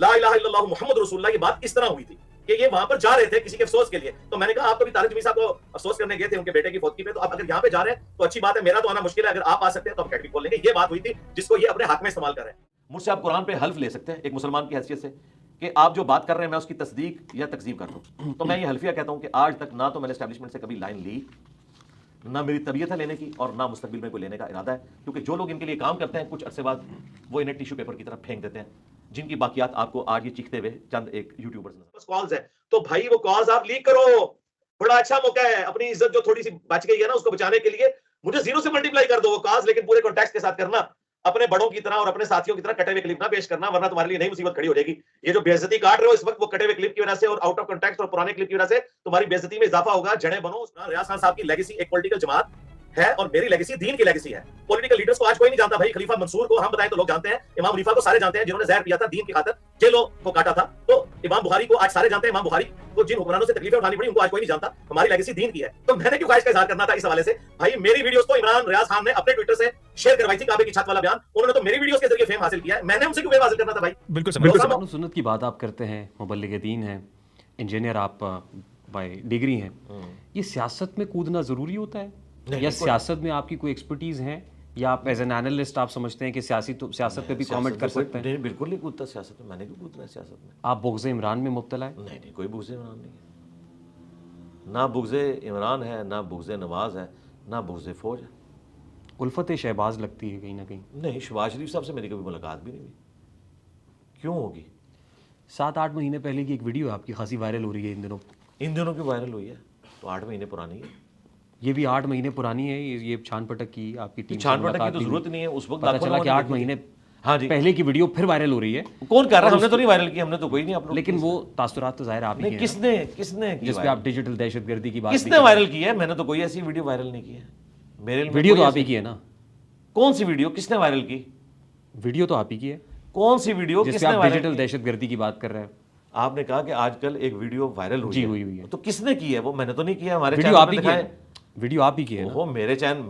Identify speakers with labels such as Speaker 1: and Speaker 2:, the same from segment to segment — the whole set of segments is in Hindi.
Speaker 1: ला इलाहा इल्लल्लाह मुहम्मद रसूलुल्लाह की बात इस तरह हुई थी कि ये वहां पर जा रहे थे किसी के अफसोस के लिए। तो मैंने कहा आप कभी तारिक जमील साहब को अफसोस करने गए थे उनके बेटे की फौतगी पे, तो आप अगर यहाँ पे जा रहे हैं तो अच्छी बात है, मेरा तो आना मुश्किल है, अगर आप आ सकते हैं तो हम अकेडमी खोल लेंगे। ये बात हुई थी जिसको ये अपने हक में इस्तेमाल कर रहे हैं। मुझसे आप कुरान पे हल्फ ले सकते हैं एक मुसलमान की हैसियत से कि आप जो बात कर रहे हैं मैं उसकी तस्दीक या तकजीब कर दूं। तो मैं ये हल्फिया कहता हूं कि आज तक ना तो मैंने एस्टैब्लिशमेंट से कभी लाइन ली, ना मेरी तबीयत है लेने की, और ना मुस्तकबिल में कोई लेने का इरादा है, क्योंकि जो लोग इनके लिए काम करते हैं कुछ अरसे बाद वो इन्हें टिश्यू पेपर की तरफ फेंक देते हैं, जिनकी बाकियात आपको आज ये चीखते हुए चंद एक यूट्यूबर्स कॉल्स है। तो भाई वो कॉल्स आप लीक करो, बड़ा अच्छा मौका है अपनी इज्जत जो थोड़ी सी बच गई है ना उसको बचाने के लिए। मुझे जीरो से मल्टीप्लाई कर दो वो कॉल्स, लेकिन पूरे कॉन्टेक्स्ट के साथ करना, अपने बड़ों की तरह और अपने साथियों की तरह कटे हुए क्लिप ना पेश करना, वरना तुम्हारे लिए नई मुसीबत खड़ी हो जाएगी। ये जो बेइज्जती काट रहे हो इस वक्त वो कटे हुए क्लिप की वजह से और आउट ऑफ कॉन्टेक्स्ट और पुराने क्लिप की वजह से तुम्हारी बेइज्जती में इजाफा होगा। जड़ें बनो। रियाज खान साहब की लेगेसी एक पॉलिटिकल जमात है और मेरी लेगेसी दीन की लेगेसी है। पॉलिटिकल लीडर्स को आज कोई नहीं जानता भाई। खलीफा मंसूर को हम बताएं तो लोग जानते हैं, इमाम हनीफा को सारे जानते हैं जिन्होंने जहर पिया था दीन की खातिर, जेलों को काटा था। तो इमाम बुखारी को आज सारे जानते हैं, इमाम बुखारी को जिन हुक्मरानों से तकलीफें उठानी पड़ी उनको आज कोई नहीं जानता। हमारी लेगेसी दीन की है। तो मैंने क्यों ख्वाहिश का इजहार करना था इस हवाले से? भाई मेरी वीडियोस तो इमरान रियाज खान ने अपने ट्विटर से शेयर करवाई थी, काबे की छत वाला बयान, उन्होंने तो मेरी वीडियोस के जरिए फेम हासिल किया है, मैंने उनसे क्यों फेम हासिल करना था भाई?
Speaker 2: बिल्कुल सुन्नत की बात आप करते हैं, मुबल्लिग दीन है, इंजीनियर आप बाय डिग्री हैं, ये सियासत में कूदना ज़रूरी होता है या सियासत में आपकी कोई एक्सपर्टीज़ है, या आप एज एन एनालिस्ट आप समझते हैं कि सियासत पे भी कमेंट कर सकते हैं?
Speaker 1: नहीं, बिल्कुल नहीं कूदता सियासत में। मैंने क्यों कूदना है सियासत में?
Speaker 2: आप बुग़्ज़ इमरान में मुब्तला है?
Speaker 1: नहीं, कोई बुग़्ज़ इमरान नहीं है। ना बुग़्ज़ इमरान है, ना बुग़्ज़ नवाज़ है, ना बुग़्ज़ फ़ौज है।
Speaker 2: उल्फत शहबाज लगती है कहीं ना कहीं।
Speaker 1: नहीं, शहबाज शरीफ साहब से मेरी कभी मुलाकात भी नहीं हुई, क्यों होगी?
Speaker 2: 7-8 महीने पहले की एक वीडियो आपकी खासी वायरल हो रही है इन दिनों।
Speaker 1: इन दिनों क्यों वायरल हुई है? तो 8 महीने पुरानी है।
Speaker 2: ये भी 8 महीने पुरानी है। ये छान पटक की आपकी टीम,
Speaker 1: छान पटक की तो जरूरत नहीं है। उस वक्त
Speaker 2: पता चला कि 8 महीने
Speaker 1: हाँ जी
Speaker 2: पहले की वीडियो फिर वायरल हो रही है।
Speaker 1: कौन कर रहा है? हमने तो नहीं वायरल की, हमने तो कोई नहीं अपलोड।
Speaker 2: लेकिन वो तासुरात तो जाहिर आप ही हैं।
Speaker 1: किसने
Speaker 2: जिस पे आप डिजिटल दहशतगर्दी की बात
Speaker 1: किसने वायरल की है? मैंने तो कोई ऐसी वीडियो वायरल नहीं की है। मेरे
Speaker 2: वीडियो तो आप ही की है ना?
Speaker 1: कौन सी वीडियो? किसने वायरल की?
Speaker 2: वीडियो तो आप ही की है।
Speaker 1: कौन सी वीडियो?
Speaker 2: जिस पे आप डिजिटल दहशतगर्दी की बात कर रहे हैं।
Speaker 1: आपने कहा कि आजकल एक वीडियो वायरल हुई
Speaker 2: है।
Speaker 1: तो किसने की है वो? मैंने तो नहीं किया। हमारे
Speaker 2: वीडियो आप ही की है। वीडियो आप ही की है ना?
Speaker 1: वो मेरे चैनल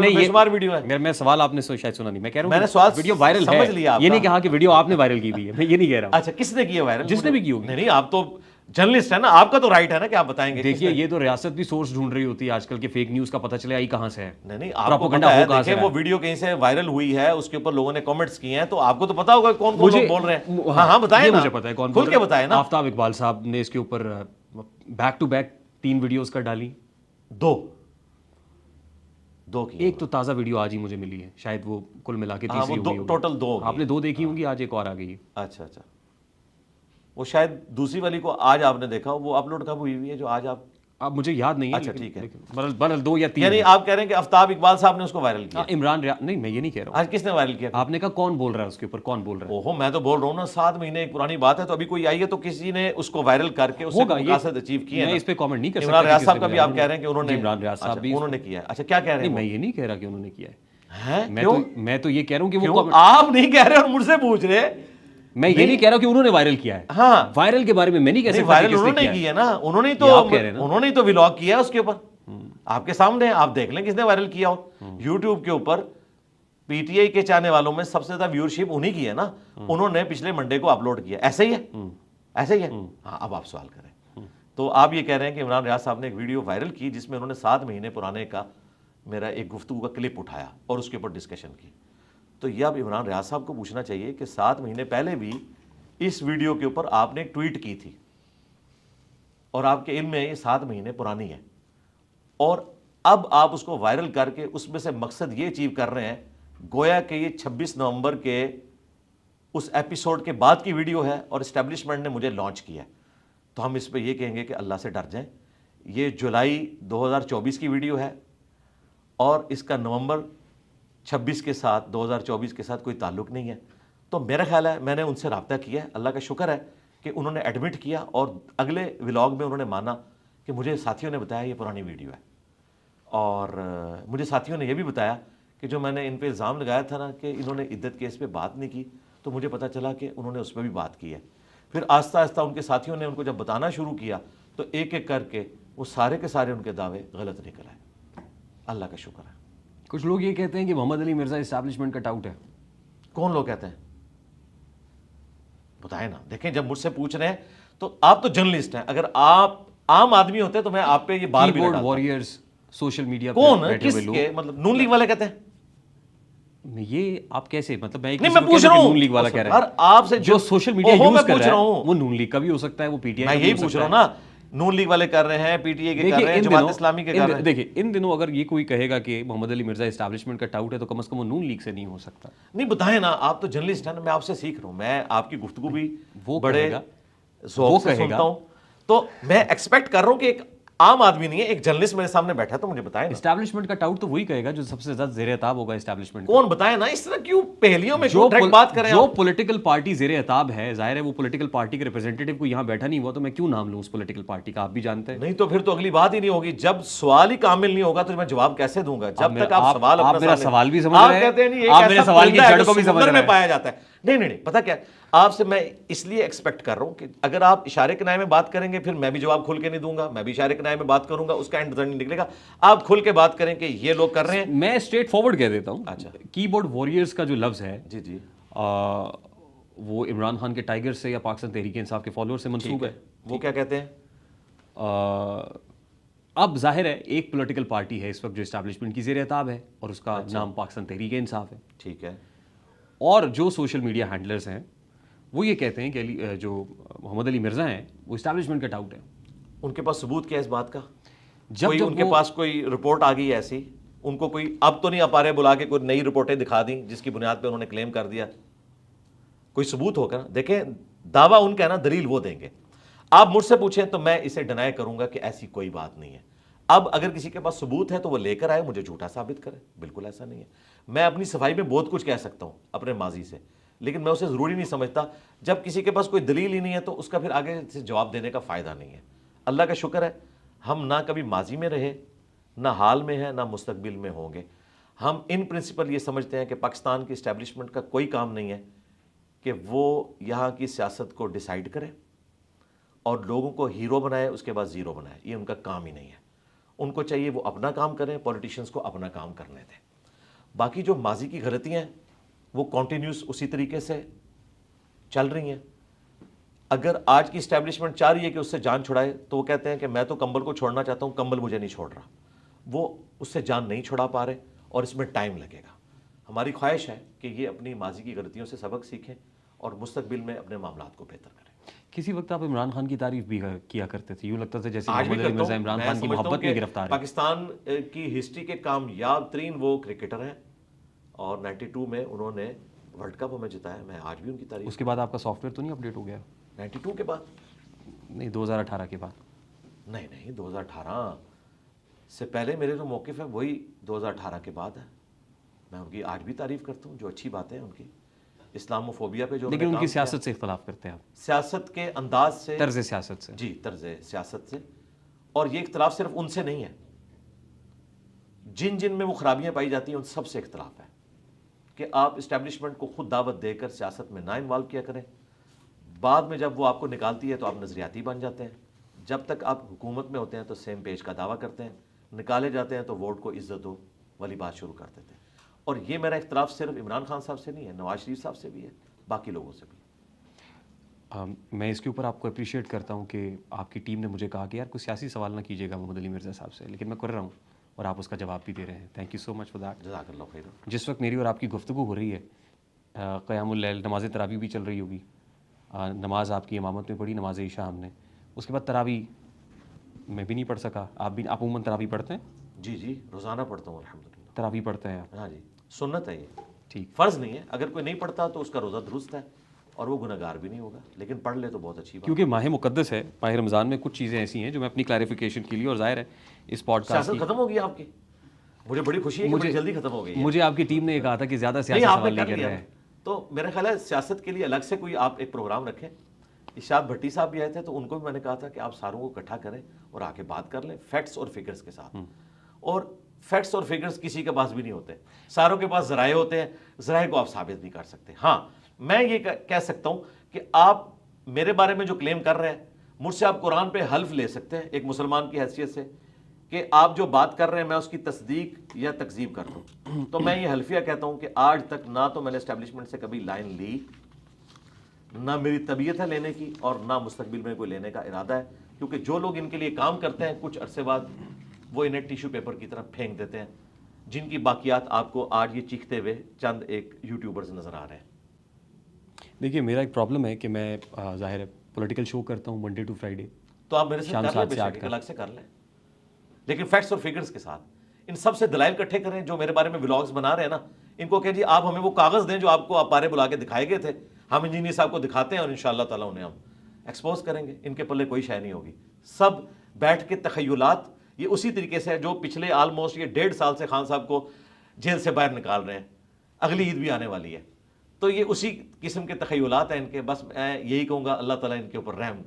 Speaker 2: बेशुमार वीडियो है। मैं सवाल आपने शायद सुना नहीं। मैं कह रहा हूं
Speaker 1: मैंने सवाल
Speaker 2: वीडियो वायरल है,
Speaker 1: समझ लिया।
Speaker 2: ये नहीं कहा कि वीडियो आपने वायरल की हुई है, मैं ये नहीं कह रहा हूं।
Speaker 1: अच्छा, किसने की है वायरल?
Speaker 2: जिसने भी की होगी।
Speaker 1: नहीं, आप तो जर्नलिस्ट है ना, आपका तो राइट है ना कि आप बताएंगे।
Speaker 2: देखिए, ये तो रियासत भी सोर्स ढूंढ रही होती है आजकल के फेक न्यूज का पता चले आई कहां से है।
Speaker 1: नहीं, आपको पता है, देखिए वो वीडियो कहीं से वायरल हुई है, उसके ऊपर लोगों ने कमेंट्स किए हैं, तो आपको तो पता होगा कौन कौन लोग बोल रहे हैं। हाँ बताएं ना,
Speaker 2: मुझे पता है कौन
Speaker 1: खुल के बताएं ना।
Speaker 2: आफ्ताब इकबाल साहब ने इसके ऊपर बैक टू बैक 3 वीडियोस कर डाली। दो की। एक तो ताज़ा वीडियो आज ही मुझे मिली है, शायद वो कुल मिला के तीसरी होगी।
Speaker 1: टोटल 2
Speaker 2: आपने 2 देखी होंगी, आज एक और आ गई।
Speaker 1: अच्छा, वो शायद दूसरी वाली को आज आपने देखा, वो अपलोड कब हुई है जो आज आप?
Speaker 2: अब मुझे याद नहीं है।
Speaker 1: अच्छा, ठीक है।
Speaker 2: बरल 2 या 3।
Speaker 1: यानी आप कह रहे हैं कि आफ्ताब इकबाल साहब ने उसको वायरल किया?
Speaker 2: इमरान नहीं, मैं ये नहीं कह रहा हूँ।
Speaker 1: आज किसने वायरल किया?
Speaker 2: आपने कहा कौन बोल रहा है उसके ऊपर, कौन बोल रहा है?
Speaker 1: ओहो, मैं तो बोल रहा हूँ ना, 7 महीने एक पुरानी बात है, तो अभी कोई आई है तो किसी ने उसको वायरल करके उससे मकासद अचीव किए।
Speaker 2: मैं इस पे कमेंट नहीं कर सकता।
Speaker 1: इमरान रियाज साहब का भी आप कह रहे हैं कि उन्होंने?
Speaker 2: इमरान रियाज साहब भी
Speaker 1: उन्होंने किया है। अच्छा, क्या कह रहे हैं?
Speaker 2: मैं ये नहीं कह रहा कि उन्होंने किया
Speaker 1: है।
Speaker 2: मैं तो ये कह रहा हूँ कि वो
Speaker 1: आप नहीं कह रहे और मुझसे पूछ रहे।
Speaker 2: मैं ये नहीं कह रहा कि उन्होंने वायरल किया है।
Speaker 1: हाँ,
Speaker 2: वायरल के बारे में मैं नहीं कह सकता।
Speaker 1: वायरल उन्होंने किया ना, उन्होंने तो व्लॉग किया है उसके ऊपर, आपके सामने, आप देख लें किसने वायरल किया हो। यूट्यूब के ऊपर पीटीआई के चाहने वालों में सबसे ज्यादा व्यूअरशिप उन्हीं की है ना, उन्होंने पिछले मंडे को अपलोड किया। ऐसे ही है, ऐसे ही है। हाँ, अब आप सवाल करें। तो आप ये कह रहे हैं कि इमरान रियाज साहब ने एक वीडियो वायरल की जिसमें उन्होंने 7 महीने पुराने का मेरा एक गुफ्तगू का क्लिप उठाया और उसके ऊपर डिस्कशन की। तो ये अब इमरान रियाज साहब को पूछना चाहिए कि 7 महीने पहले भी इस वीडियो के ऊपर आपने एक ट्वीट की थी और आपके इल्म में ये 7 महीने पुरानी है, और अब आप उसको वायरल करके उसमें से मकसद ये अचीव कर रहे हैं गोया कि ये 26 नवंबर के उस एपिसोड के बाद की वीडियो है और एस्टेब्लिशमेंट ने मुझे लॉन्च किया। तो हम इस पर यह कहेंगे कि अल्लाह से डर जाएं, ये जुलाई 2024 की वीडियो है और इसका नवंबर 26 के साथ 2024 के साथ कोई ताल्लुक़ नहीं है। तो मेरा ख्याल है मैंने उनसे रब्ता किया है, अल्लाह का शुक्र है कि उन्होंने एडमिट किया और अगले व्लॉग में उन्होंने माना कि मुझे साथियों ने बताया ये पुरानी वीडियो है। और मुझे साथियों ने यह भी बताया कि जो मैंने इन पे इल्ज़ाम लगाया था ना कि इन्होंने इद्दत केस पे बात नहीं की, तो मुझे पता चला कि उन्होंने उस पर भी बात की है। फिर आस्ता आस्ता उनके साथियों ने उनको जब बताना शुरू किया तो एक एक करके वो सारे के सारे उनके दावे गलत निकल आए। अल्लाह का शुक्र है।
Speaker 2: कुछ लोग ये कहते हैं कि मोहम्मद अली मिर्ज़ा इस्टेब्लिशमेंट का टाउट है।
Speaker 1: कौन लोग कहते हैं? बताए ना, देखें जब मुझसे पूछ रहे हैं तो आप तो जर्नलिस्ट हैं, अगर आप आम आदमी होते तो मैं आप पे ये बाल भी
Speaker 2: कीबोर्ड वॉरियर्स सोशल मीडिया
Speaker 1: कौन किसके, मतलब नून लीग वाले कहते हैं?
Speaker 2: ये आप कैसे, मतलब मैं
Speaker 1: नहीं, मैं पूछ रहा हूं,
Speaker 2: नून लीग वाला कह रहा है,
Speaker 1: आपसे
Speaker 2: जो सोशल मीडिया
Speaker 1: मैं
Speaker 2: यूज कर
Speaker 1: पूछ
Speaker 2: रहा
Speaker 1: रहा
Speaker 2: है
Speaker 1: हूं,
Speaker 2: वो नून लीग का भी हो सकता है, वो पीटीआई
Speaker 1: मैं
Speaker 2: का भी
Speaker 1: यही
Speaker 2: हो
Speaker 1: पूछ
Speaker 2: सकता
Speaker 1: रहा हूं ना, नून लीग वाले कर रहे हैं, पीटीए के कर रहे हैं, जमात इस्लामी के कर रहे हैं।
Speaker 2: देखिए इन दिनों अगर ये कोई कहेगा कि मोहम्मद अली मिर्जा एस्टैब्लिशमेंट का टाउट है तो कम से कम वो नून लीग से नहीं हो सकता।
Speaker 1: नहीं बताए ना, आप तो जर्नलिस्ट हैं ना, मैं आपसे सीख रहा हूं, मैं आपकी गुफ्तगू भी
Speaker 2: वो
Speaker 1: बड़े
Speaker 2: कहेगा,
Speaker 1: ज़ौक़ से सुनता हूं, तो मैं एक्सपेक्ट कर रहा हूं कि एक आम आदमी नहीं है, एक जर्नलिस्ट मेरे सामने बैठा है, तो मुझे बताए ना।
Speaker 2: एस्टैब्लिशमेंट का टाउट तो वही कहेगा जो सबसे ज्यादा ज़ेर-ए-ताब होगा एस्टैब्लिशमेंट।
Speaker 1: कौन बताए ना, इस तरह क्यों पहेलियों में क्यों डायरेक्ट बात करें?
Speaker 2: जो पॉलिटिकल पार्टी ज़ेर-ए-ताब है, जाहिर है वो पॉलिटिकल पार्टी के रिप्रेजेंटेटिव को यहाँ बैठा नहीं हुआ, तो मैं क्यों नाम लूं उस पॉलिटिकल पार्टी का, आप भी जानते हैं।
Speaker 1: नहीं तो फिर तो अगली बात ही नहीं होगी, जब सवाल ही कामिल नहीं होगा तो मैं जवाब कैसे दूंगा? जब तक आप सवाल
Speaker 2: आप मेरा सवाल भी समझ रहे हैं,
Speaker 1: कहते हैं नहीं,
Speaker 2: आप मेरे सवाल की जड़ को भी समझ रहे हैं,
Speaker 1: पाया जाता है। नहीं, पता क्या, आपसे मैं इसलिए एक्सपेक्ट कर रहा हूं कि अगर आप इशारे किनारे में बात करेंगे फिर मैं भी जवाब खुल के नहीं दूंगा, मैं भी इशारे किनारे में बात करूंगा, उसका एंड रिजल्ट नहीं निकलेगा। आप खुल के बात करें कि ये लोग कर रहे हैं।
Speaker 2: मैं स्ट्रेट फॉरवर्ड कह देता हूं।
Speaker 1: अच्छा,
Speaker 2: कीबोर्ड वॉरियर्स का जो लफ्ज है,
Speaker 1: जी
Speaker 2: वो इमरान खान के टाइगर से या पाकिस्तान तहरीक इंसाफ के फॉलोअर से मंसूब है।
Speaker 1: वो क्या कहते हैं?
Speaker 2: अब जाहिर है एक पॉलिटिकल पार्टी है इस वक्त जो एस्टैब्लिशमेंट की ज़ेर-ए-ताब है और उसका नाम पाकिस्तान तहरीक इंसाफ है।
Speaker 1: ठीक है।
Speaker 2: और जो सोशल मीडिया हैंडलर्स हैं वो ये कहते हैं कि जो मोहम्मद अली मिर्जा हैं वो एस्टैब्लिशमेंट का टाउट है।
Speaker 1: उनके पास सबूत क्या है इस बात का?
Speaker 2: जब
Speaker 1: उनके पास कोई रिपोर्ट आ गई ऐसी, उनको कोई अब तो नहीं आ पा रहे बुला के कोई नई रिपोर्टें दिखा दी जिसकी बुनियाद पे उन्होंने क्लेम कर दिया, कोई सबूत होगा ना। देखें, दावा उनका है ना, दलील वो देंगे। आप मुझसे पूछें तो मैं इसे डिनाई करूंगा कि ऐसी कोई बात नहीं है। अब अगर किसी के पास सबूत है तो वो लेकर आए, मुझे झूठा साबित करे, बिल्कुल ऐसा नहीं है। मैं अपनी सफाई में बहुत कुछ कह सकता हूं अपने माजी से, लेकिन मैं उसे ज़रूरी नहीं समझता। जब किसी के पास कोई दलील ही नहीं है तो उसका फिर आगे से जवाब देने का फ़ायदा नहीं है। अल्लाह का शुक्र है हम ना कभी माजी में रहे, ना हाल में है, ना मुस्तकबिल में होंगे। हम इन प्रिंसिपल ये समझते हैं कि पाकिस्तान की इस्टेब्लिशमेंट का कोई काम नहीं है कि वो यहाँ की सियासत को डिसाइड करे और लोगों को हीरो बनाए, उसके बाद ज़ीरो बनाए। ये उनका काम ही नहीं है। उनको चाहिए वो अपना काम करें, पॉलिटिशियंस को अपना काम करने दें। बाकी जो माजी की गलतियाँ हैं वो कॉन्टीन्यूस उसी तरीके से चल रही हैं। अगर आज की इस्टेब्लिशमेंट चाह रही है कि उससे जान छुड़ाए तो वो कहते हैं कि मैं तो कंबल को छोड़ना चाहता हूँ, कंबल मुझे नहीं छोड़ रहा। वो उससे जान नहीं छुड़ा पा रहे और इसमें टाइम लगेगा। हमारी ख्वाहिश है कि ये अपनी माजी की गलतियों से सबक सीखें और मुस्तकबिल में अपने मामलात को बेहतर करें।
Speaker 2: किसी वक्त आप इमरान खान की तारीफ भी किया करते थे, यूं लगता था जैसे
Speaker 1: आज भी
Speaker 2: मोहम्मद अली मिर्जा
Speaker 1: करता
Speaker 2: इमरान
Speaker 1: हूं।
Speaker 2: खान की मोहब्बत में गिरफ्तार है।
Speaker 1: पाकिस्तान की हिस्ट्री के कामयाब तरीन वो क्रिकेटर हैं और 92 में उन्होंने वर्ल्ड कप हमें जिताया। मैं आज भी उनकी तारीफ।
Speaker 2: उसके बाद आपका सॉफ्टवेयर तो नहीं अपडेट हो गया?
Speaker 1: 92 के बाद
Speaker 2: नहीं, 2018 के बाद।
Speaker 1: नहीं, 2018 से पहले मेरे जो मौक़िफ़ है वही 2018 के बाद है। मैं उनकी आज भी तारीफ करता हूँ, जो अच्छी बातें हैं उनकी। इस्लामोफोबिया पे जो,
Speaker 2: लेकिन उनकी सियासत से इख्तलाफ करते हैं आप?
Speaker 1: सियासत के अंदाज से,
Speaker 2: तर्ज सियासत से।
Speaker 1: जी, तर्ज सियासत से। और ये इख्तलाफ सिर्फ उनसे नहीं है, जिन जिन में वो खराबियां पाई जाती हैं उन सबसे इख्तलाफ है कि आप इस्टेब्लिशमेंट को खुद दावत देकर सियासत में ना इन्वॉल्व किया करें। बाद में जब वो आपको निकालती है तो आप नजरियाती बन जाते हैं। जब तक आप हुकूमत में होते हैं तो सेम पेज का दावा करते हैं, निकाले जाते हैं तो वोट को इज्जत हो वाली बात शुरू कर देते हैं। और ये मेरा इख्तलाफ सिर्फ इमरान खान साहब से नहीं है, नवाज शरीफ साहब से भी है, बाकी लोगों से भी।
Speaker 2: मैं इसके ऊपर आपको अप्रिशिएट करता हूँ कि आपकी टीम ने मुझे कहा कि यार कोई सियासी सवाल ना कीजिएगा मोहम्मद अली मिर्जा साहब से, लेकिन मैं कर रहा हूँ और आप उसका जवाब भी दे रहे हैं। Thank you so much for that.
Speaker 1: जज़ाकल्लाह खैर।
Speaker 2: जिस वक्त मेरी और आपकी गुफ्तगू हो रही है, क़यामुल लैल नमाज तरावी भी चल रही होगी। नमाज आपकी इमामत में पढ़ी, नमाज ईशा हमने, उसके बाद तरावी मैं भी नहीं पढ़ सका। आप उम्मन तरावी पढ़ते हैं?
Speaker 1: जी, रोज़ाना पढ़ता हूँ अल्हम्दुलिल्लाह।
Speaker 2: तरावी पढ़ते हैं आप?
Speaker 1: हाँ जी, सुन्नत है ये,
Speaker 2: ठीक,
Speaker 1: फ़र्ज़ नहीं है। अगर कोई नहीं पढ़ता तो उसका रोज़ा दुरुस्त है और वो गुनहगार भी नहीं होगा, लेकिन पढ़ ले तो बहुत अच्छी बात।
Speaker 2: क्योंकि माह मुक़द्दस है, माह रमज़ान में कुछ चीज़ें ऐसी हैं जो मैं अपनी क्लैरिफिकेशन के लिए, और ज़ाहिर है इस पॉडकास्ट
Speaker 1: खत्म हो गई आपकी, मुझे बड़ी खुशी है कि मुझे जल्दी खत्म हो गई है।
Speaker 2: मुझे आपकी टीम ने कहा था कि ज़्यादा सियासी सवाल नहीं कर रहे हैं,
Speaker 1: तो मेरा ख्याल है सियासत के लिए अलग से कोई आप एक प्रोग्राम रखें। इशाद भट्टी साहब भी आए थे तो उनको भी मैंने कहा था कि आप सारों को इकट्ठा करें और आके बात कर लें फैक्ट्स और फिगर्स के साथ। और फैक्ट्स और फिगर्स किसी के पास भी नहीं होते, सारों के पास ज़राए होते हैं, ज़राए को आप साबित नहीं कर सकते। हाँ, मैं ये कह सकता हूँ कि आप मेरे बारे में जो क्लेम कर रहे हैं, मुझसे आप कुरान पे हल्फ ले सकते हैं एक मुसलमान की हैसियत से कि आप जो बात कर रहे हैं मैं उसकी तस्दीक या तकजीब कर दूँ। तो मैं ये हल्फिया कहता हूँ कि आज तक ना तो मैंने एस्टेब्लिशमेंट से कभी लाइन ली, ना मेरी तबीयत है लेने की और ना मुस्तकबिल में कोई लेने का इरादा है, क्योंकि जो लोग इनके लिए काम करते हैं कुछ अरसे बाद वो इन्हें टिश्यू पेपर की तरफ फेंक देते हैं, जिनकी बाकियात आपको आज ये चीखते हुए चंद एक यूट्यूबर्स नज़र आ रहे हैं।
Speaker 2: देखिए मेरा एक प्रॉब्लम है कि मैं जाहिर है पॉलिटिकल शो करता हूँ मंडे टू फ्राइडे,
Speaker 1: तो आप मेरे साथ कर लें, अलग से कर लें, लेकिन फैक्ट्स और फिगर्स के साथ इन सबसे दलाइल इकट्ठे करें। जो मेरे बारे में व्लॉग्स बना रहे हैं ना, इनको कहें जी आप हमें वो कागज़ दें जो आपको आप बारे बुला के दिखाए गए थे, हम इंजीनियर साहब को दिखाते हैं और इंशाअल्लाह ताला उन्हें हम एक्सपोज करेंगे। इनके पल्ले कोई शय नहीं होगी। सब बैठ के तखय्युलात, ये उसी तरीके से है जो पिछले आलमोस्ट ये 1.5 साल से खान साहब को जेल से बाहर निकाल रहे हैं। अगली ईद भी आने वाली है, तो ये उसी किस्म के तखय्युलात हैं इनके। बस मैं यही कहूँगा अल्लाह ताला इनके ऊपर रहम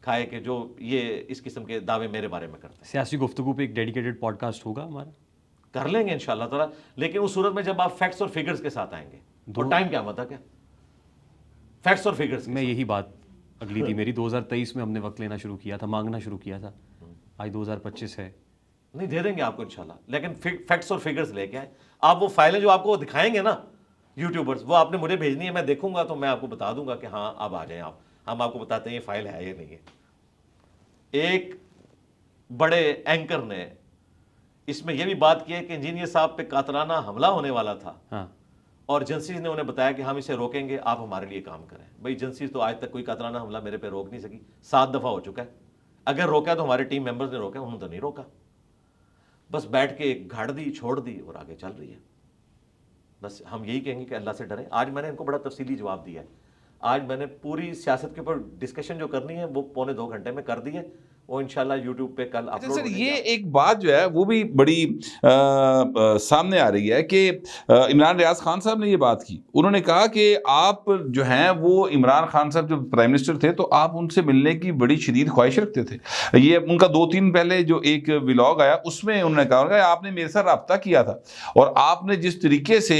Speaker 1: खाए कि जो ये इस किस्म के दावे मेरे बारे में करते हैं।
Speaker 2: सियासी गुफ्तगू पे एक डेडिकेटेड पॉडकास्ट होगा हमारा,
Speaker 1: कर लेंगे इंशाअल्लाह ताला, लेकिन उस सूरत में जब आप फैक्ट्स और फिगर्स के साथ आएंगे। तो टाइम क्या बता क्या फैक्ट्स और फिगर्स
Speaker 2: में यही बात अगली थी मेरी। 2023 में हमने वक्त लेना शुरू किया था, मांगना शुरू किया था, आज 2025 है।
Speaker 1: नहीं दे देंगे आपको इंशाल्लाह, लेकिन फैक्ट्स और फिगर्स लेके आए। आप वो फाइलें जो आपको दिखाएंगे ना यूट्यूबर्स, वो आपने मुझे भेजनी है, मैं देखूंगा तो मैं आपको बता दूंगा कि हाँ अब आ जाएं आप, हम आपको बताते हैं ये फाइल है या नहीं है। एक बड़े एंकर ने इसमें यह भी बात की है कि इंजीनियर साहब पे कातराना हमला होने वाला था।
Speaker 2: हाँ।
Speaker 1: और एजेंसीज ने उन्हें बताया कि हम इसे रोकेंगे, आप हमारे लिए काम करें। भाई एजेंसीज तो आज तक कोई कातराना हमला मेरे पे रोक नहीं सकी, 7 दफ़ा हो चुका है। अगर रोका तो हमारे टीम मेंबर्स ने रोका, उन्होंने तो नहीं रोका। बस बैठ के गाड़ दी, छोड़ दी और आगे चल रही है। बस हम यही कहेंगे कि अल्लाह से डरें। आज मैंने इनको बड़ा तफसीली जवाब दिया है। आज मैंने पूरी सियासत के ऊपर डिस्कशन जो करनी है वो 1.25 घंटे में कर दी है, वो इंशाल्लाह यूट्यूब पे कल अपलोड
Speaker 3: सर ये एक बात जो है वो भी बड़ी सामने आ रही है कि इमरान रियाज खान साहब ने ये बात की। उन्होंने कहा कि आप जो हैं वो इमरान खान साहब जब प्राइम मिनिस्टर थे तो आप उनसे मिलने की बड़ी शदीद ख्वाहिश रखते थे। ये उनका 2-3 पहले जो एक व्लॉग आया उसमें उन्होंने कहा आपने मेरे साथ रब्ता किया था और आपने जिस तरीके से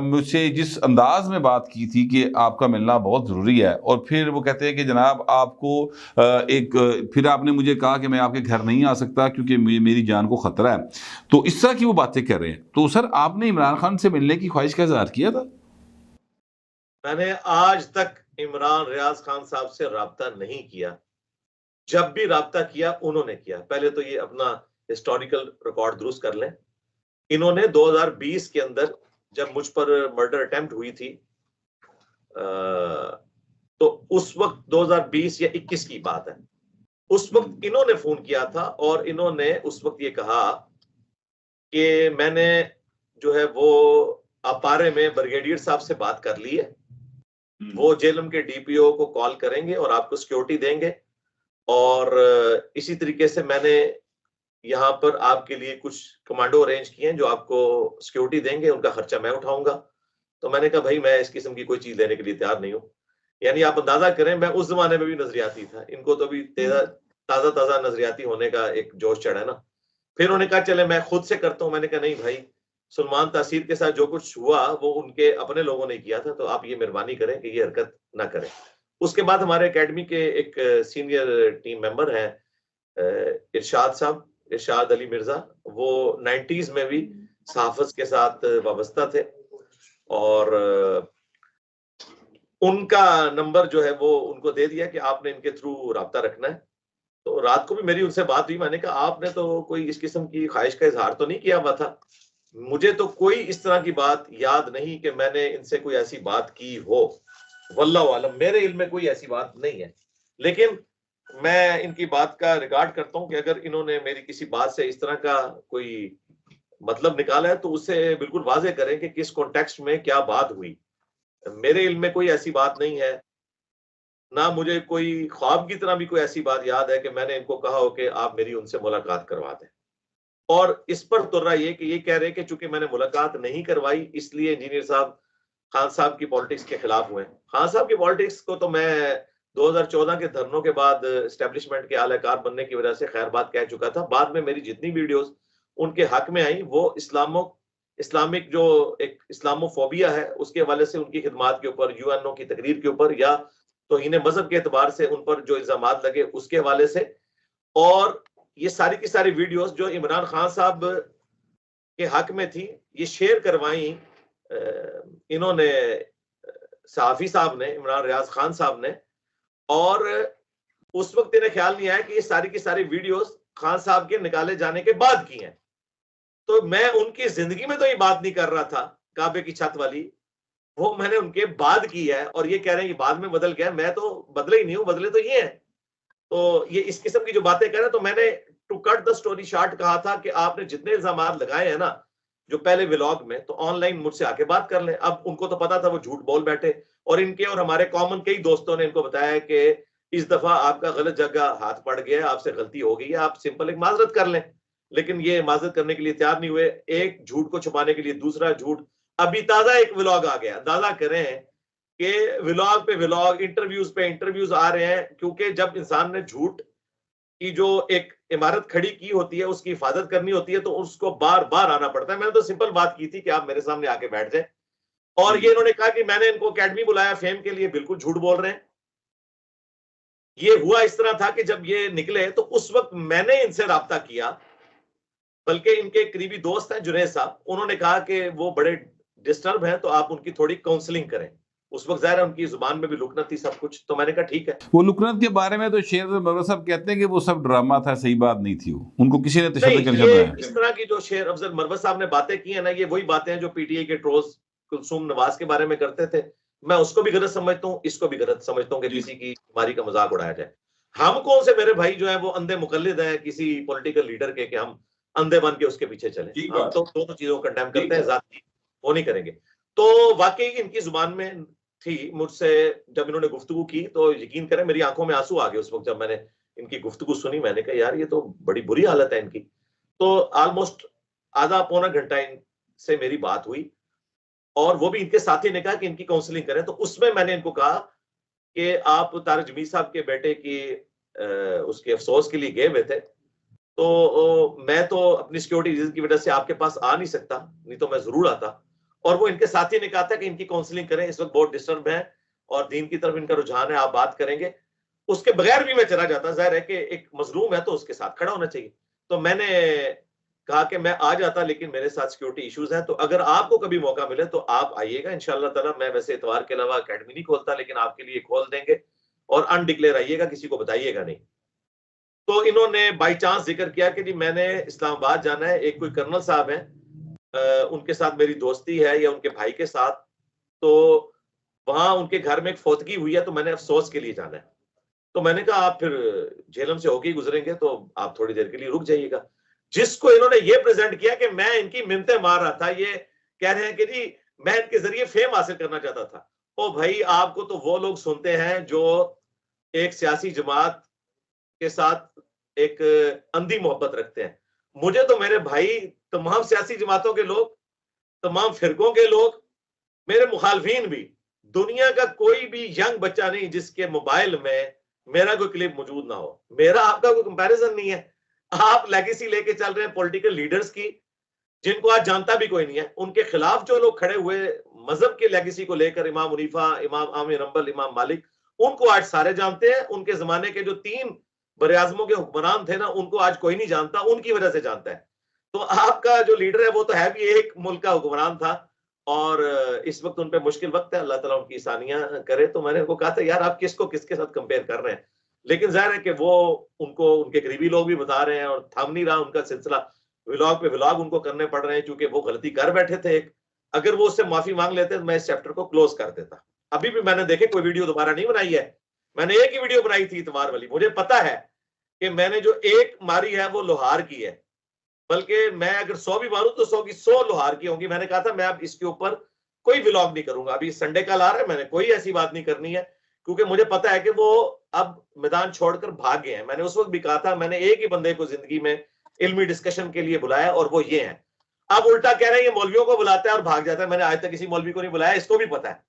Speaker 3: मुझसे जिस अंदाज में बात की थी कि आपका मिलना बहुत ज़रूरी है, और फिर वो कहते हैं कि जनाब आपको फिर आपने मुझे कहा कि मैं आपके घर नहीं आ सकता क्योंकि मेरी जान को खतरा है। तो इस तरह की वो बातें कर रहे हैं। तो सर आपने इमरान खान से मिलने की ख्वाहिश का इज़हार किया था?
Speaker 1: मैंने आज तक इमरान रियाज खान साहब से राब्ता नहीं किया। जब भी राब्ता किया उन्होंने किया। पहले तो ये अपना हिस्टोरिकल रिकॉर्ड दुरुस्त कर लें। इन्होंने 2020 के अंदर जब मुझ पर मर्डर अटेम्प्ट हुई थी, तो उस वक्त 2020 या 21 की बात है, उस वक्त इन्होंने फोन किया था और इन्होंने उस वक्त ये कहा कि मैंने जो है वो अपारे में ब्रिगेडियर साहब से बात कर ली है, वो जेलम के डीपीओ को कॉल करेंगे और आपको सिक्योरिटी देंगे, और इसी तरीके से मैंने यहाँ पर आपके लिए कुछ कमांडो अरेंज किए हैं जो आपको सिक्योरिटी देंगे, उनका खर्चा मैं उठाऊंगा। तो मैंने कहा भाई मैं इस किस्म की कोई चीज देने के लिए तैयार नहीं हूँ। यानी आप अंदाजा करें मैं उस जमाने में भी नजरियाती था, इनको तो भी ताजा नजरियाती होने का एक जोश चढ़ा ना। फिर उन्होंने कहा चले मैं खुद से करता हूँ। मैंने कहा नहीं भाई, सलमान तासीर के साथ जो कुछ हुआ वो उनके अपने लोगों ने किया था, तो आप ये मेहरबानी करें कि ये हरकत ना करें। उसके बाद हमारे एकेडमी के एक सीनियर टीम मेंबर हैं इरशाद साहब, इरशाद अली मिर्जा, वो 90s में भी सहाफत के साथ वाबस्ता थे और उनका नंबर जो है वो उनको दे दिया कि आपने इनके थ्रू राब्ता रखना है। तो रात को भी मेरी उनसे बात हुई। मैंने कहा आपने तो कोई इस किस्म की ख्वाहिश का इजहार तो नहीं किया हुआ था, मुझे तो कोई इस तरह की बात याद नहीं कि मैंने इनसे कोई ऐसी बात की हो। वल्लाहु आलम, मेरे इल्म में कोई ऐसी बात नहीं है, लेकिन मैं इनकी बात का रिकॉर्ड करता हूं कि अगर इन्होंने मेरी किसी बात से इस तरह का कोई मतलब निकाला है तो उससे बिल्कुल वाज़ेह करें कि किस कॉन्टेक्स्ट में क्या बात हुई। मेरे इल्म में कोई ऐसी बात नहीं है, ना मुझे कोई ख्वाब की तरह भी कोई ऐसी बात याद है कि मैंने इनको कहा हो कि आप मेरी उनसे मुलाकात करवा दें। और इस पर तुर्रा ये कि ये कह रहे हैं कि चूंकि मैंने मुलाकात नहीं करवाई इसलिए इंजीनियर साहब खान साहब की पॉलिटिक्स के खिलाफ हुए। खान साहब की पॉलिटिक्स को तो मैं 2014 के धरनों के बाद एस्टेब्लिशमेंट के आलाकार बनने की वजह से खैर बात कह चुका था। बाद में मेरी जितनी वीडियोस उनके हक में आई वो इस्लामिक जो एक इस्लामोफोबिया है उसके हवाले से, उनकी खिदमात के ऊपर, यूएनओ की तकरीर के ऊपर, या तौहीन मजहब के एतबार से उन पर जो इल्जामात लगे उसके हवाले से। और ये सारी की सारी वीडियोस जो इमरान खान साहब के हक में थी ये शेयर करवाई इन्होंने सहाफी साहब ने, इमरान रियाज खान साहब ने, और उस वक्त इन्हें ख्याल नहीं आया कि ये सारी की सारी वीडियोस खान साहब के निकाले जाने के बाद की हैं। तो मैं उनकी जिंदगी में तो ये बात नहीं कर रहा था काबे की छत वाली, वो मैंने उनके बाद की है, और ये कह रहे हैं कि बाद में बदल गया। मैं तो बदले ही नहीं हूं, बदले तो ये हैं। तो ये इस किस्म की जो बातें कर रहे हैं, तो मैंने to cut the story short कहा था कि आपने जितने इल्जाम लगाए हैं ना जो पहले व्लॉग में, तो ऑनलाइन मुझसे आके बात कर लें। अब उनको तो पता था वो झूठ बोल बैठे, और इनके और हमारे कॉमन कई दोस्तों ने इनको बताया कि इस दफा आपका गलत जगह हाथ पड़ गया है, आपसे गलती हो गई है, आप सिंपल एक माजरत कर लें। लेकिन ये माजरत करने के लिए तैयार नहीं हुए। एक झूठ को छुपाने के लिए दूसरा झूठ। अभी ताजा एक व्लॉग आ गया, अंदाजा करें कि व्लॉग पे व्लॉग, इंटरव्यूज पे इंटरव्यूज आ रहे हैं, क्योंकि जब इंसान ने झूठ की जो एक इमारत खड़ी की होती है, उसकी हिफाजत करनी होती है, तो उसको बार बार आना पड़ता है। मैंने तो सिंपल बात की थी कि आप मेरे सामने आके बैठ जाए, और ये इन्होंने कहा कि मैंने इनको अकेडमी बुलाया फेम के लिए, बिल्कुल झूठ बोल रहे हैं। ये हुआ इस तरह था कि जब ये निकले तो उस वक्त मैंने इनसे राब्ता किया, बल्कि इनके करीबी दोस्त हैं जुनैद साहब, उन्होंने कहा कि वो बड़े डिस्टर्ब हैं, तो आप उनकी थोड़ी काउंसलिंग करें। उस वक्त ज़ाहिर है उनकी जुबान में भी लुकनत थी सब कुछ, तो मैंने कहा ठीक है।
Speaker 3: वो लुकनत के बारे में तो शेर मरवत साहब कहते हैं कि वो सब ड्रामा था, सही बात नहीं थी, वो उनको किसी ने तशद्दुद कर दिया है।
Speaker 1: इस तरह की जो शेर अफजल मरवत साहब ने बातें की है ना, ये वही बातें हैं जो पीटीआई के ट्रोल्स कुलसूम नवाज के बारे में करते थे। मैं उसको भी गलत समझता हूँ, इसको भी गलत समझता हूँ कि किसी की बीमारी का मजाक उड़ाया जाए। हम कौन से मेरे भाई जो है वो अंधे मुकल्लिद हैं किसी पॉलिटिकल लीडर के, कि हम अंधे बन के उसके पीछे चले। हम तो दोनों चीजों को कंडेम करते हैं, जाती वो नहीं करेंगे। तो वाकई इनकी जुबान में थी मुझसे, जब इन्होंने गुफ्तगू की तो यकीन करें मेरी आंखों में आंसू आ गए उस वक्त जब मैंने इनकी गुफ्तगू सुनी। मैंने कहा यार ये तो बड़ी बुरी हालत है इनकी। तो ऑलमोस्ट आधा पौना घंटा इनसे मेरी बात हुई, और वो भी इनके साथी ने कहा कि इनकी काउंसलिंग करें। तो उसमें मैंने इनको कहा कि आप तारिक जमील साहब के बेटे की उसके अफसोस के लिए गए हुए थे, तो मैं तो अपनी सिक्योरिटी रीजन की वजह से आपके पास आ नहीं सकता, नहीं तो मैं जरूर आता। और वो इनके साथी ने कहा था कि इनकी काउंसलिंग करें, इस वक्त बहुत डिस्टर्ब है और दीन की तरफ इनका रुझान है, आप बात करेंगे। उसके बगैर भी मैं चला जाता, जाहिर है कि एक मजलूम है तो उसके साथ खड़ा होना चाहिए। तो मैंने कहा कि मैं आ जाता, लेकिन मेरे साथ सिक्योरिटी इश्यूज हैं, तो अगर आपको कभी मौका मिले तो आप आइएगा इंशाअल्लाह ताला। मैं वैसे इतवार के अलावा अकेडमी नहीं खोलता, लेकिन आपके लिए खोल देंगे, और अनडिक्लेयर आइएगा, किसी को बताइएगा नहीं। तो इन्होंने बाई चांस जिक्र किया कि जी मैंने इस्लामाबाद जाना है, एक कोई कर्नल साहब हैं, उनके साथ मेरी दोस्ती है या उनके भाई के साथ, तो वहां उनके घर में एक फौतगी हुई है, तो मैंने अफसोस के लिए जाना है। तो मैंने कहा आप फिर झेलम से होके गुजरेंगे, तो आप थोड़ी देर के लिए रुक जाइएगा। जिसको इन्होंने ये प्रेजेंट किया कि मैं इनकी मिन्नतें मार रहा था, ये कह रहे हैं कि जी मैं इनके जरिए फेम हासिल करना चाहता था। ओ भाई, आपको तो वो लोग सुनते हैं जो एक सियासी जमात के साथ एक अंधी मोहब्बत रखते हैं। मुझे तो मेरे भाई तमाम सियासी जमातों के लोग, तमाम फिरकों के लोग, मेरे मुखालफीन भी, दुनिया का कोई भी यंग बच्चा नहीं जिसके मोबाइल में मेरा कोई क्लिप मौजूद ना हो। मेरा आपका कोई कंपैरिजन नहीं है। आप लेगेसी लेके चल रहे हैं पॉलिटिकल लीडर्स की, जिनको आज जानता भी कोई नहीं है। उनके खिलाफ जो लोग खड़े हुए मजहब के लेगेसी को लेकर, इमाम मुनीफा, इमाम आमिर रंबल, इमाम मालिक, उनको आज सारे जानते हैं। उनके जमाने के जो 3 बरआज़मों के हुक्मरान थे ना, उनको आज कोई नहीं जानता, उनकी वजह से जानता है। तो आपका जो लीडर है वो तो है भी एक मुल्क का हुक्मरान था, और इस वक्त उन पे मुश्किल वक्त है, अल्लाह ताला उनकी आसानियां करे। तो मैंने उनको कहा था यार आप किसको किसके साथ कंपेयर कर रहे हैं, लेकिन जाहिर है कि वो उनको उनके करीबी लोग भी बता रहे हैं, और थम नहीं रहा उनका सिलसिला। व्लॉग पे व्लॉग उनको करने पड़ रहे हैं, क्योंकि वो गलती कर बैठे थे एक। अगर वो उससे माफी मांग लेते तो मैं इस चैप्टर को क्लोज कर देता। अभी भी मैंने देखे कोई वीडियो दोबारा नहीं बनाई है, मैंने एक ही वीडियो बनाई थी इतवार वाली। मुझे पता है कि मैंने जो एक मारी है वो लोहार की है, बल्कि मैं अगर 100 भी मारूं तो 100 की 100 लोहार की होंगी। मैंने कहा था मैं अब इसके ऊपर कोई व्लॉग नहीं करूंगा, अभी संडे का ला रहा है, मैंने कोई ऐसी बात नहीं करनी है, क्योंकि मुझे पता है कि वो अब मैदान छोड़कर भाग गए हैं। मैंने उस वक्त भी कहा था मैंने एक ही बंदे को जिंदगी में इल्मी डिस्कशन के लिए बुलाया, और वो ये है। अब उल्टा कह रहे हैं ये मौलवियों को बुलाता है और भाग जाता है। मैंने आज तक किसी मौलवी को नहीं बुलाया, इसको भी पता है,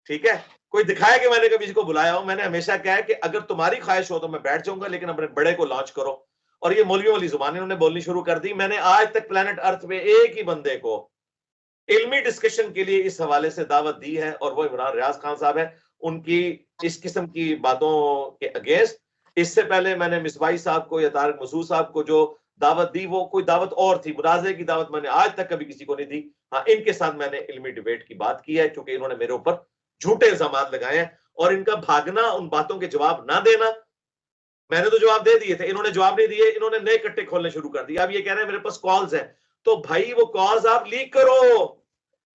Speaker 1: ठीक है। कोई दिखाया कि मैंने कभी इसको बुलाया हो। मैंने हमेशा कहा है कि अगर तुम्हारी ख्वाहिश हो तो मैं बैठ जाऊंगा, लेकिन अपने बड़े को लॉन्च करो। और ये मौलवियों वाली जुबान इन्होंने बोलनी शुरू कर दी। मैंने आज तक प्लेनेट अर्थ पे एक ही बंदे को इल्मी डिस्कशन के लिए इस हवाले से दावत दी है, और वो इमरान रियाज खान साहब है। उनकी इस किस्म की बातों के अगेंस्ट इससे पहले मैंने मिसबाही साहब को या तारिक मसूद साहब को जो दावत दी, वो कोई दावत और थी, मुनाज़े की दावत मैंने आज तक कभी किसी को नहीं दी। हाँ, इनके साथ मैंने इल्मी डिबेट की बात की है, क्योंकि इन्होंने मेरे ऊपर झूठे इल्जाम लगाए हैं, और इनका भागना, उन बातों के जवाब ना देना। मैंने तो जवाब दे दिए थे, इन्होंने जवाब नहीं दिए, इन्होंने नए कट्टे खोलने शुरू कर दिए। अब ये कह रहे हैं मेरे पास कॉल्स हैं, तो भाई वो कॉल्स आप लीक करो,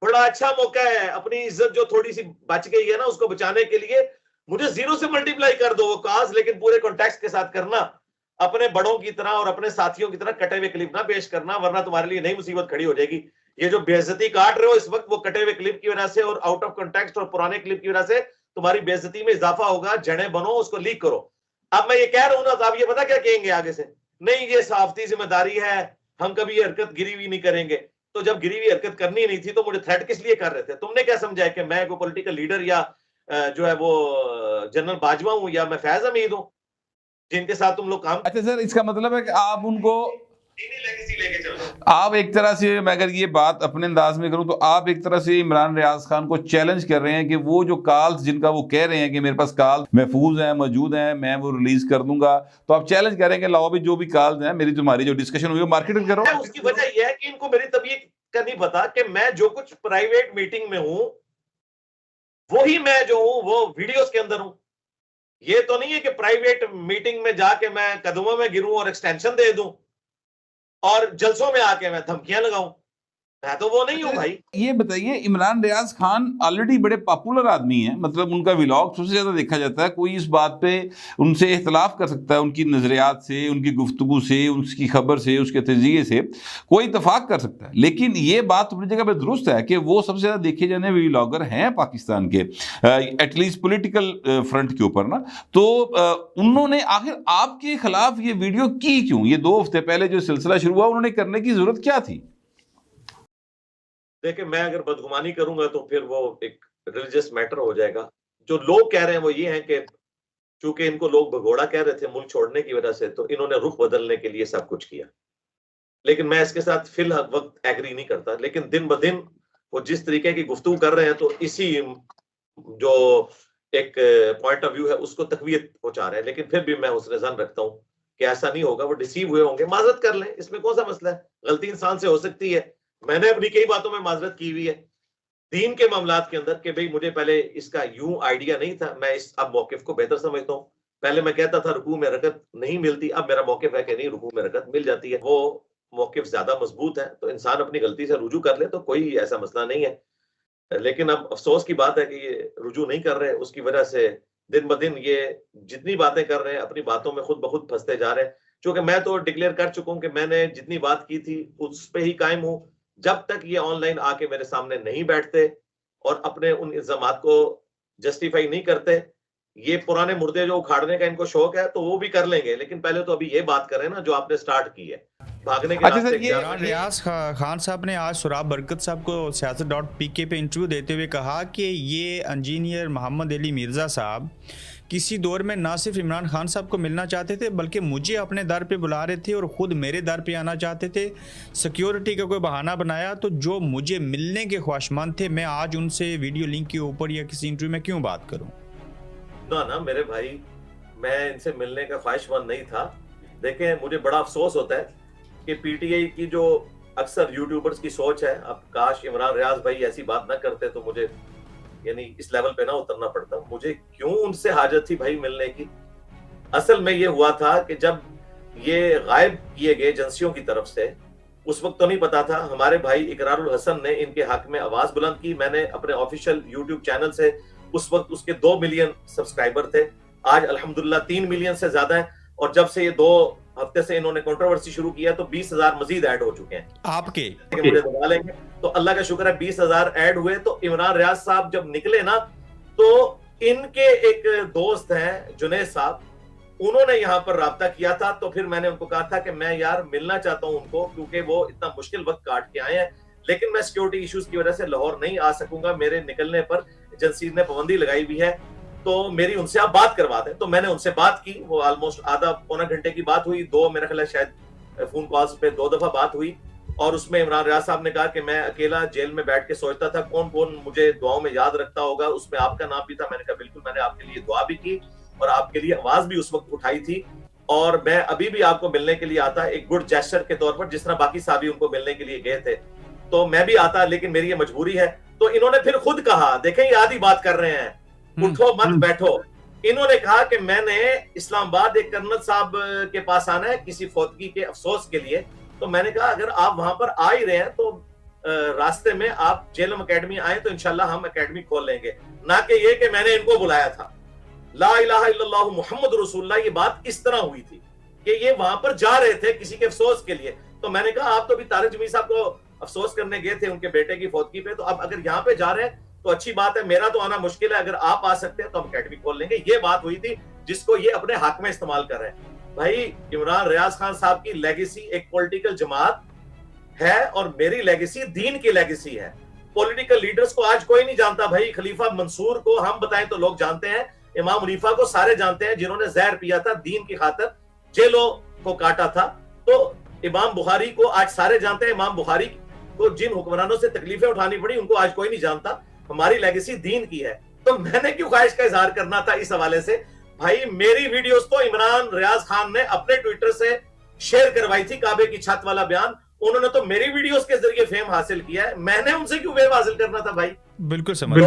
Speaker 1: बड़ा अच्छा मौका है। अपनी इज्जत जो थोड़ी सी बच गई है ना, उसको बचाने के लिए मुझे 0 से मल्टीप्लाई कर दो वो कॉल्स, लेकिन पूरे कॉन्टेक्स्ट के साथ करना, अपने बड़ों की तरह और अपने साथियों की तरह कटे हुए क्लिप ना पेश करना, वरना तुम्हारे लिए नई मुसीबत खड़ी हो जाएगी। ये जो बेइज्जती काट रहे हो इस वक्त, वो कटे हुए क्लिप की वजह से और आउट ऑफ कॉन्टेक्स्ट और पुराने क्लिप की वजह से तुम्हारी बेइज्जती में इजाफा होगा। जड़े बनो, उसको लीक करो। अब मैं ये कह रहा हूं ना, तो आप ये पता क्या कहेंगे आगे से, नहीं ये सहाफती जिम्मेदारी है, हम कभी ये हरकत गिरी हुई नहीं करेंगे। तो जब गिरी हुई हरकत करनी नहीं थी तो मुझे थ्रेट किस लिए कर रहे थे? तुमने क्या समझा है कि मैं कोई पॉलिटिकल लीडर या जो है वो जनरल बाजवा हूं, या मैं फैज हमीद हूं जिनके साथ तुम लोग काम।
Speaker 3: अच्छा सर, इसका मतलब है कि आप उनको, आप एक तरह से, मैं अगर ये बात अपने अंदाज में करूं तो आप एक तरह से इमरान रियाज खान को चैलेंज कर रहे हैं कि वो जो कॉल्स जिनका वो कह रहे हैं कि मेरे पास कॉल महफूज हैं, मौजूद हैं, मैं वो रिलीज कर दूंगा, तो आप चैलेंज कर रहे हैं कि लाओ भी जो भी कॉल्स हैं, मेरी तुम्हारी जो डिस्कशन हुई वो मार्केटिंग करो।
Speaker 1: उसकी वजह यह है कि इनको मेरी तबीयत का नहीं पता कि मैं जो कुछ प्राइवेट मीटिंग में हूं वही मैं जो हूं वो वीडियोस के अंदर हूं। ये तो नहीं है कि प्राइवेट मीटिंग में जाके मैं कदमों में गिरूं और एक्सटेंशन दे दूं और जलसों में आके मैं धमकियां लगाऊं। मैं तो वो नहीं हूं भाई।
Speaker 3: ये बताइए, इमरान रियाज खान ऑलरेडी बड़े पॉपुलर आदमी हैं, मतलब उनका व्लॉग सबसे ज्यादा देखा जाता है। कोई इस बात पे उनसे इख्तलाफ कर सकता है, उनकी नजरियात से, उनकी गुफ्तगू से, उसकी खबर से, उसके तजिए से कोई इतफाक कर सकता है। लेकिन ये बात अपनी जगह पे दुरुस्त है कि वो सबसे ज्यादा देखे जाने व्लॉगर हैं पाकिस्तान के, एटलीस्ट पॉलिटिकल फ्रंट के ऊपर ना। तो उन्होंने आखिर आपके खिलाफ ये वीडियो की क्यों? ये 2 हफ्ते पहले जो सिलसिला शुरू हुआ, उन्होंने करने की जरूरत क्या थी?
Speaker 1: देखिए, मैं अगर बदगुमानी करूंगा तो फिर वो एक रिलीजियस मैटर हो जाएगा। जो लोग कह रहे हैं वो ये है कि चूंकि इनको लोग भगोड़ा कह रहे थे मुल्क छोड़ने की वजह से, तो इन्होंने रुख बदलने के लिए सब कुछ किया। लेकिन मैं इसके साथ फिलहाल वक्त एग्री नहीं करता। लेकिन दिन ब दिन वो जिस तरीके की गुफ्तगू कर रहे हैं, तो इसी जो एक पॉइंट ऑफ व्यू है उसको तकवीत पहुंचा रहे हैं। लेकिन फिर भी मैं हुस्न ज़न रखता हूं कि ऐसा नहीं होगा। वो डिसीव हुए होंगे, माजरत कर लें, इसमें कौन सा मसला है? गलती इंसान से हो सकती है। मैंने अपनी कई बातों में माजरत की हुई है दीन के मामलात के अंदर कि भाई मुझे पहले इसका यूं आइडिया नहीं था। मैं इस अब मौकिफ को बेहतर समझता हूं। पहले मैं कहता था रुकू में रकत नहीं मिलती, अब मेरा मौकिफ है कि नहीं, रुकू में रकत मिल जाती है। वो मौकिफ ज्यादा मजबूत है, तो इंसान अपनी गलती से रुजू कर ले तो कोई ऐसा मसला नहीं है। लेकिन अब अफसोस की बात है कि ये रुजू नहीं कर रहे, उसकी वजह से दिन ब दिन ये जितनी बातें कर रहे हैं अपनी बातों में खुद ब खुद फंसते जा रहे हैं। क्योंकि मैं तो डिक्लेयर कर चुका हूं कि मैंने जितनी बात की थी उस पर ही कायम हूं। जब तक ये ऑनलाइन आके मेरे सामने नहीं बैठते और अपने उन इल्जामात को जस्टिफाई नहीं करते, ये पुराने मुर्दे जो उखाड़ने का इनको शौक है तो वो भी कर लेंगे। लेकिन पहले तो अभी ये बात करें ना जो आपने स्टार्ट की है, भागने के रास्ते।
Speaker 4: इमरान रियाज खान साहब ने आज सुराब बरकत साहब को siyaset.pk पे इंटरव्यू देते हुए कहा कि ये इंजीनियर मोहम्मद अली मिर्ज़ा साहब किसी दौर में ना सिर्फ इमरान खान साहब को मिलना चाहते थे बल्कि मुझे अपने दर पे बुला रहे थे और ख़ुद मेरे दर पे आना चाहते थे। सिक्योरिटी का कोई बहाना बनाया तो जो मुझे मिलने के ख्वाहिशमंद थे, मैं आज उनसे वीडियो लिंक के ऊपर या किसी इंटरव्यू में क्यों बात करूं?
Speaker 1: ना मेरे भाई, मैं इनसे मिलने का ख्वाहिशमंद नहीं था। देखें, मुझे बड़ा अफसोस होता है कि पीटीआई की जो अक्सर यूट्यूबर्स की सोच है, अब काश इमरान रियाज भाई ऐसी बात ना करते तो मुझे यानी इस लेवल पे ना उतरना पड़ता। मुझे क्यों उनसे हाजत थी भाई मिलने की? असल में ये हुआ था कि जब ये गायब किए गए एजेंसियों की तरफ से, उस वक्त तो नहीं पता था। हमारे भाई इकरारुल हसन ने इनके हक में आवाज बुलंद की। मैंने अपने ऑफिशियल यूट्यूब चैनल से, उस वक्त उसके 2 मिलियन सब्सक्राइबर थे, आज अल्हम्दुलिल्लाह 3 मिलियन से ज्यादा है। और जब से ये 2 हफ्ते से इन्होंने कंट्रोवर्सी शुरू किया तो 20,000 मजीद ऐड हो चुके हैं
Speaker 4: आपके।
Speaker 1: मुझे दबा लेंगे तो अल्लाह का शुक्र है 20,000 ऐड हुए। तो इमरान रियाज साहब जब निकले ना, तो इनके एक दोस्त हैं जुनैद साहब, उन्होंने यहाँ पर राब्ता किया था। तो फिर मैंने उनको कहा था कि मैं यार मिलना चाहता हूँ उनको, क्योंकि वो इतना मुश्किल वक्त काट के आए हैं, लेकिन मैं सिक्योरिटी इश्यूज की वजह से लाहौर नहीं आ सकूंगा। मेरे निकलने पर एजेंसी ने पाबंदी लगाई हुई है, तो मेरी उनसे आप बात करवा दें। तो मैंने उनसे बात की। वो ऑलमोस्ट आधा पौना घंटे की बात हुई। 2 मेरा ख्याल है शायद फोन कॉल्स पे 2 दफा बात हुई। और उसमें इमरान रियाज साहब ने कहा कि मैं अकेला जेल में बैठ के सोचता था कौन कौन मुझे दुआओं में याद रखता होगा, उसमें आपका नाम भी था। मैंने कहा बिल्कुल, मैंने आपके लिए दुआ भी की और आपके लिए आवाज भी उस वक्त उठाई थी। और मैं अभी भी आपको मिलने के लिए आता, एक गुड जेस्चर के तौर पर, जिस तरह बाकी साहब उनको मिलने के लिए गए थे, तो मैं भी आता, लेकिन मेरी ये मजबूरी है। तो इन्होंने फिर खुद कहा, देखें ये आधी बात कर रहे हैं, उठो मत बैठो। इन्होंने कहा कि मैंने इस्लामाबाद एक कर्नल साहब के पास आना है किसी फौतगी के अफसोस के लिए। तो मैंने कहा अगर आप वहां पर आ ही रहे हैं तो रास्ते में आप जेलम एकेडमी आए तो इंशाल्लाह हम एकेडमी खोल लेंगे, ना कि ये कि मैंने इनको बुलाया था। ला इलाहा इल्लल्लाहु मुहम्मद रसूलुल्लाह, ये बात इस तरह हुई थी कि ये वहां पर जा रहे थे किसी के अफसोस के लिए। तो मैंने कहा आप तो भी तारिक जमील साहब को अफसोस करने गए थे उनके बेटे की फौतगी पे, तो अब अगर यहाँ पे जा रहे हैं तो अच्छी बात है, मेरा तो आना मुश्किल है, अगर आप आ सकते हैं तो हम एकेडमी खोल लेंगे। ये बात हुई थी जिसको ये अपने हक में इस्तेमाल कर रहे हैं। भाई इमरान रियाज खान साहब की लेगेसी एक पॉलिटिकल जमात है और मेरी लेगेसी दीन की लेगेसी है। पॉलिटिकल लीडर्स को आज कोई नहीं जानता भाई। खलीफा मंसूर को हम बताएं तो लोग जानते हैं, इमाम मुनीफा को सारे जानते हैं जिन्होंने जहर पिया था दीन की खातिर, जेलों को काटा था। तो इमाम बुखारी को आज सारे जानते हैं, इमाम बुखारी को जिन हुक्मरानों से तकलीफें उठानी पड़ी उनको आज कोई नहीं जानता। हमारी लेगेसी दीन की है, तो मैंने क्यों ख्वाहिश का इजहार करना था इस हवाले से। भाई मेरी वीडियोस तो इमरान रियाज खान ने अपने ट्विटर से शेयर करवाई थी, काबे की छत वाला बयान, उन्होंने तो मेरी वीडियोस के जरिए फेम हासिल किया है, मैंने उनसे क्यों फेम हासिल करना था भाई।
Speaker 4: बिल्कुल समझ